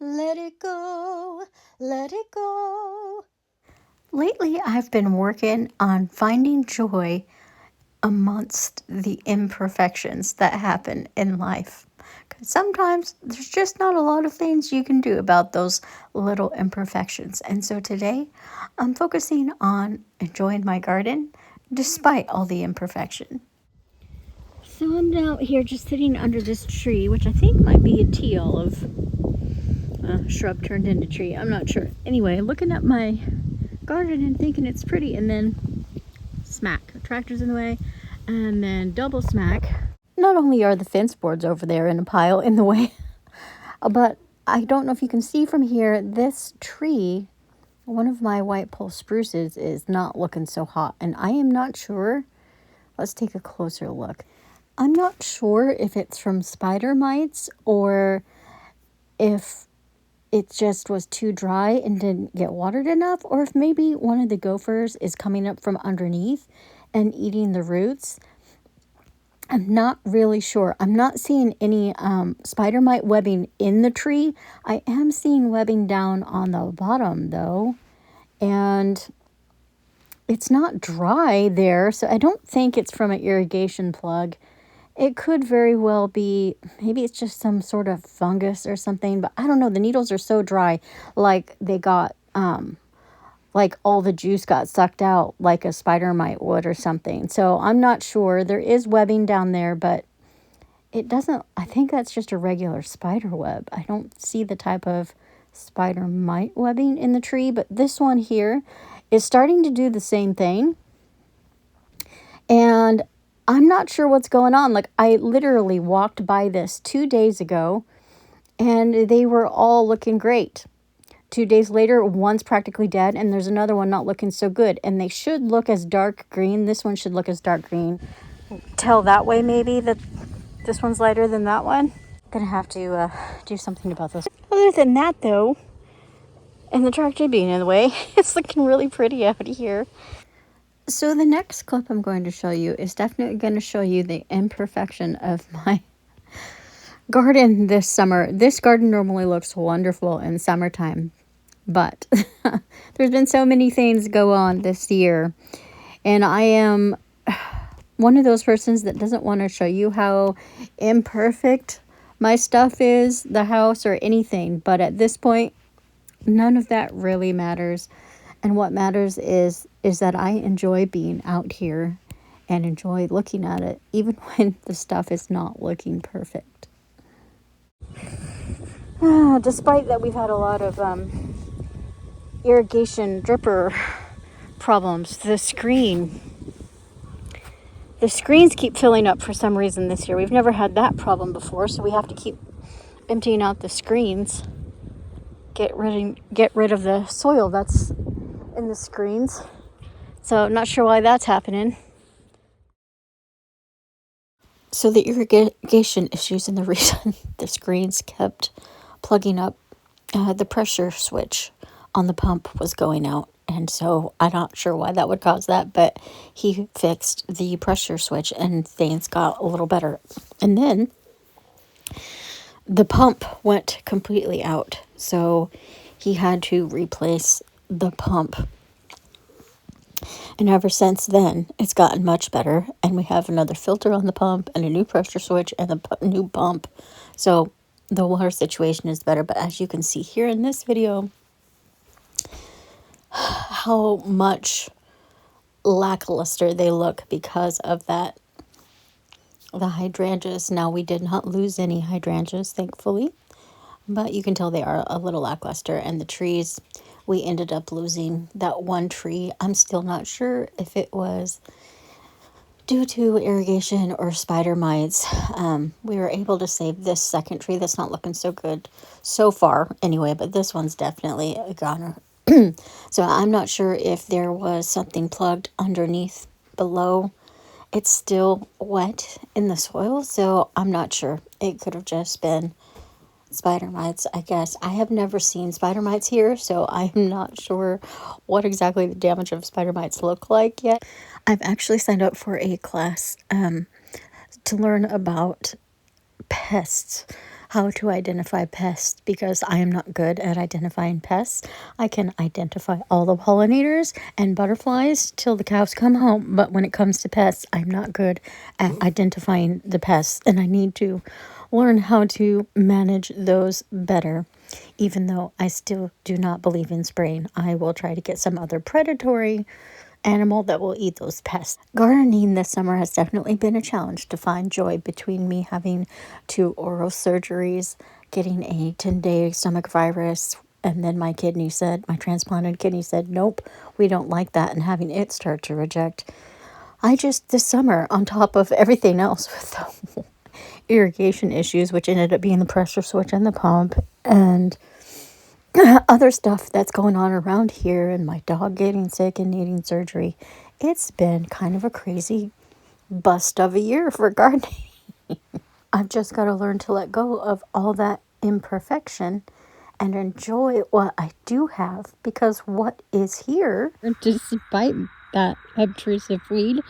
Let it go, let it go. Lately, I've been working on finding joy amongst the imperfections that happen in life. 'Cause sometimes there's just not a lot of things you can do about those little imperfections. And so today, I'm focusing on enjoying my garden despite all the imperfection. So I'm out here just sitting under this tree, which I think might be a tea olive. Shrub turned into tree. I'm not sure. Anyway, looking at my garden and thinking it's pretty, and then smack, the tractor's in the way, and then double smack. Not only are the fence boards over there in a pile in the way, but I don't know if you can see from here, this tree, one of my white pole spruces, is not looking so hot, and I am not sure. Let's take a closer look. I'm not sure if it's from spider mites or if it just was too dry and didn't get watered enough, or if maybe one of the gophers is coming up from underneath and eating the roots. I'm not really sure. I'm not seeing any spider mite webbing in the tree. I am seeing webbing down on the bottom though, and it's not dry there, so I don't think it's from an irrigation plug. It could very well be, maybe it's just some sort of fungus or something, but I don't know. The needles are so dry, like they got, like all the juice got sucked out like a spider mite would or something. So I'm not sure. There is webbing down there, but it doesn't, I think that's just a regular spider web. I don't see the type of spider mite webbing in the tree, but this one here is starting to do the same thing. And I'm not sure what's going on. Like, I literally walked by this 2 days ago and they were all looking great. 2 days later, one's practically dead and there's another one not looking so good. And they should look as dark green. This one should look as dark green. Tell that way maybe that this one's lighter than that one. Gonna have to do something about this. Other than that though, and the tractor being in the way, it's looking really pretty out here. So the next clip I'm going to show you is definitely going to show you the imperfection of my garden this summer. This garden normally looks wonderful in summertime, but there's been so many things go on this year, and I am one of those persons that doesn't want to show you how imperfect my stuff is, the house or anything, but at this point, none of that really matters. And what matters is that I enjoy being out here and enjoy looking at it, even when the stuff is not looking perfect. Despite that, we've had a lot of irrigation dripper problems. The screens keep filling up for some reason this year. We've never had that problem before, so we have to keep emptying out the screens. Get rid of the soil that's in the screens. So I'm not sure why that's happening. So the irrigation issues and the reason the screens kept plugging up, the pressure switch on the pump was going out. And so I'm not sure why that would cause that, but he fixed the pressure switch and things got a little better. And then the pump went completely out. So he had to replace the pump. And ever since then, it's gotten much better. And we have another filter on the pump and a new pressure switch and a new pump. So the water situation is better. But as you can see here in this video, how much lackluster they look because of that. The hydrangeas. Now, we did not lose any hydrangeas, thankfully. But you can tell they are a little lackluster. And the trees, we ended up losing that one tree. I'm still not sure if it was due to irrigation or spider mites. We were able to save this second tree that's not looking so good so far anyway, but this one's definitely a goner. So I'm not sure if there was something plugged underneath below. It's still wet in the soil, so I'm not sure. It could have just been spider mites, I guess. I have never seen spider mites here, so I'm not sure what exactly the damage of spider mites look like yet. I've actually signed up for a class to learn about pests, how to identify pests because I am not good at identifying pests. I can identify all the pollinators and butterflies till the cows come home, but when it comes to pests, I'm not good at identifying the pests, and I need to learn how to manage those better. Even though I still do not believe in spraying, I will try to get some other predatory animal that will eat those pests. Gardening this summer has definitely been a challenge to find joy between me having 2 oral surgeries, getting a 10-day stomach virus, and then my transplanted kidney said, nope, we don't like that, and having it start to reject. This summer, on top of everything else with the irrigation issues, which ended up being the pressure switch and the pump, and other stuff that's going on around here, and my dog getting sick and needing surgery. It's been kind of a crazy bust of a year for gardening. I've just got to learn to let go of all that imperfection and enjoy what I do have, because what is here, despite that obtrusive weed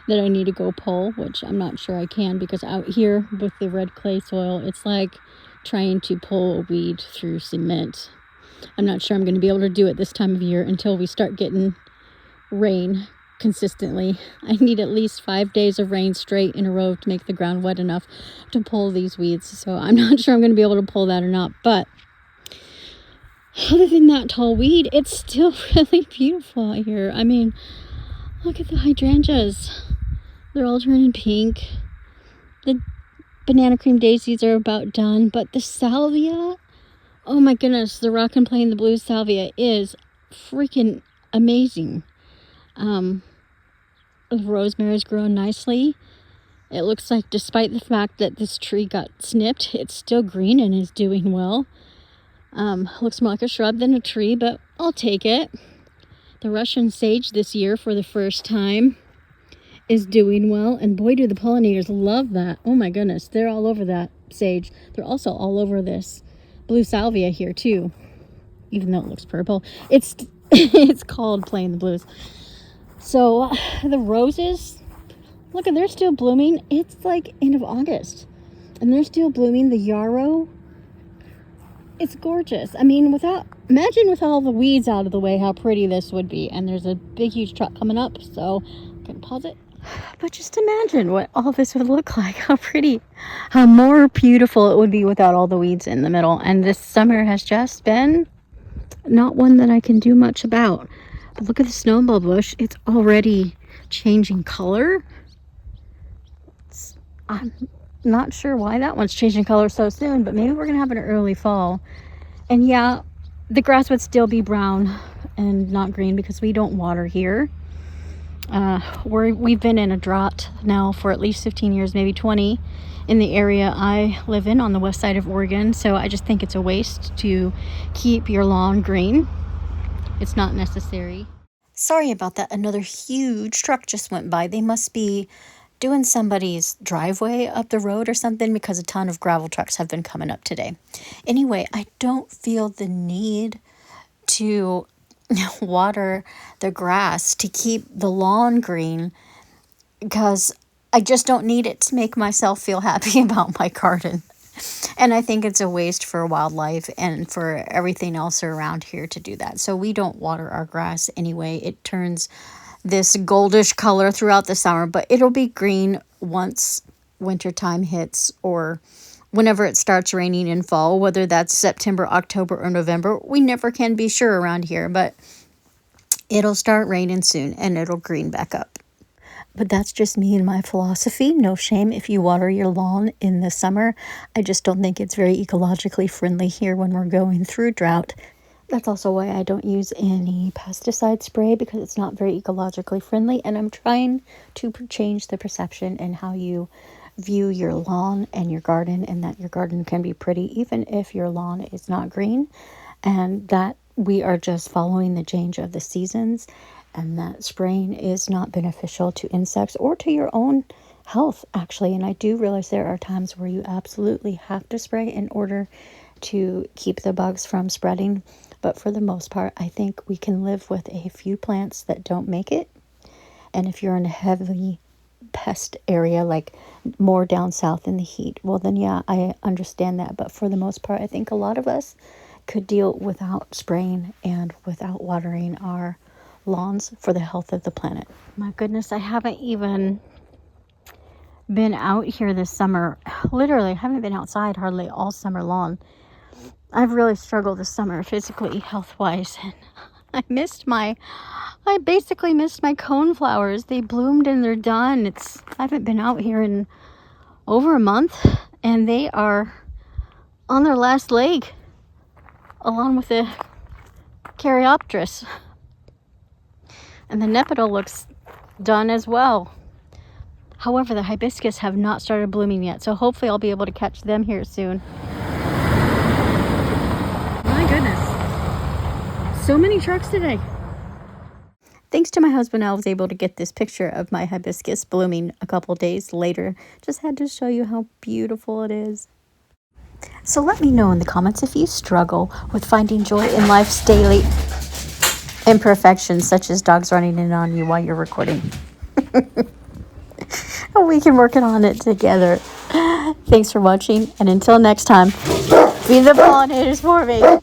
that I need to go pull, which I'm not sure I can, because out here with the red clay soil, it's like trying to pull a weed through cement. I'm not sure I'm going to be able to do it this time of year until we start getting rain consistently. I need at least 5 days of rain straight in a row to make the ground wet enough to pull these weeds. So I'm not sure I'm going to be able to pull that or not. But other than that tall weed, it's still really beautiful out here. I mean, look at the hydrangeas. They're all turning pink. The banana cream daisies are about done. But the salvia, oh my goodness, the rock and plain, the blue salvia is freaking amazing. The rosemary's growing nicely. It looks like, despite the fact that this tree got snipped, it's still green and is doing well. Looks more like a shrub than a tree, but I'll take it. The Russian sage this year, for the first time, is doing well, and boy, do the pollinators love that. Oh my goodness, they're all over that sage. They're also all over this blue salvia here too, even though it looks purple. It's it's called plain the blues. So the roses, look, and they're still blooming. It's like end of August and they're still blooming. The yarrow, it's gorgeous. I mean, imagine with all the weeds out of the way how pretty this would be. And there's a big huge truck coming up, so I can pause it. But just imagine what all this would look like, how pretty, how more beautiful it would be without all the weeds in the middle. And this summer has just been not one that I can do much about. But look at the snowball bush. It's already changing color. I'm not sure why that one's changing color so soon, but maybe we're going to have an early fall. And yeah, the grass would still be brown and not green because we don't water here. We've been in a drought now for at least 15 years, maybe 20, in the area I live in on the west side of Oregon. So I just think it's a waste to keep your lawn green. It's not necessary. Sorry about that. Another huge truck just went by. They must be doing somebody's driveway up the road or something, because a ton of gravel trucks have been coming up today. Anyway, I don't feel the need to water the grass to keep the lawn green, because I just don't need it to make myself feel happy about my garden. And I think it's a waste for wildlife and for everything else around here to do that. So we don't water our grass anyway. It turns this goldish color throughout the summer, but it'll be green once wintertime hits, or whenever it starts raining in fall, whether that's September, October, or November. We never can be sure around here, but it'll start raining soon and it'll green back up. But that's just me and my philosophy. No shame if you water your lawn in the summer. I just don't think it's very ecologically friendly here when we're going through drought. That's also why I don't use any pesticide spray, because it's not very ecologically friendly. And I'm trying to change the perception in how you view your lawn and your garden, and that your garden can be pretty even if your lawn is not green, and that we are just following the change of the seasons, and that spraying is not beneficial to insects or to your own health, actually. And I do realize there are times where you absolutely have to spray in order to keep the bugs from spreading. But for the most part, I think we can live with a few plants that don't make it. And if you're in a heavily pest area, like more down south in the heat, well then yeah, I understand that. But for the most part, I think a lot of us could deal without spraying and without watering our lawns for the health of the planet. My goodness, I haven't even been out here this summer. Literally, I haven't been outside hardly all summer long. I've really struggled this summer physically, health-wise, and I basically missed my coneflowers. They bloomed and they're done. I haven't been out here in over a month, and they are on their last leg, along with the caryopteris. And the nepetal looks done as well. However, the hibiscus have not started blooming yet, so hopefully I'll be able to catch them here soon. My goodness. So many trucks today. Thanks to my husband, I was able to get this picture of my hibiscus blooming a couple days later. Just had to show you how beautiful it is. So let me know in the comments if you struggle with finding joy in life's daily imperfections, such as dogs running in on you while you're recording. We can work on it together. Thanks for watching, and until next time, be the pollinators for me.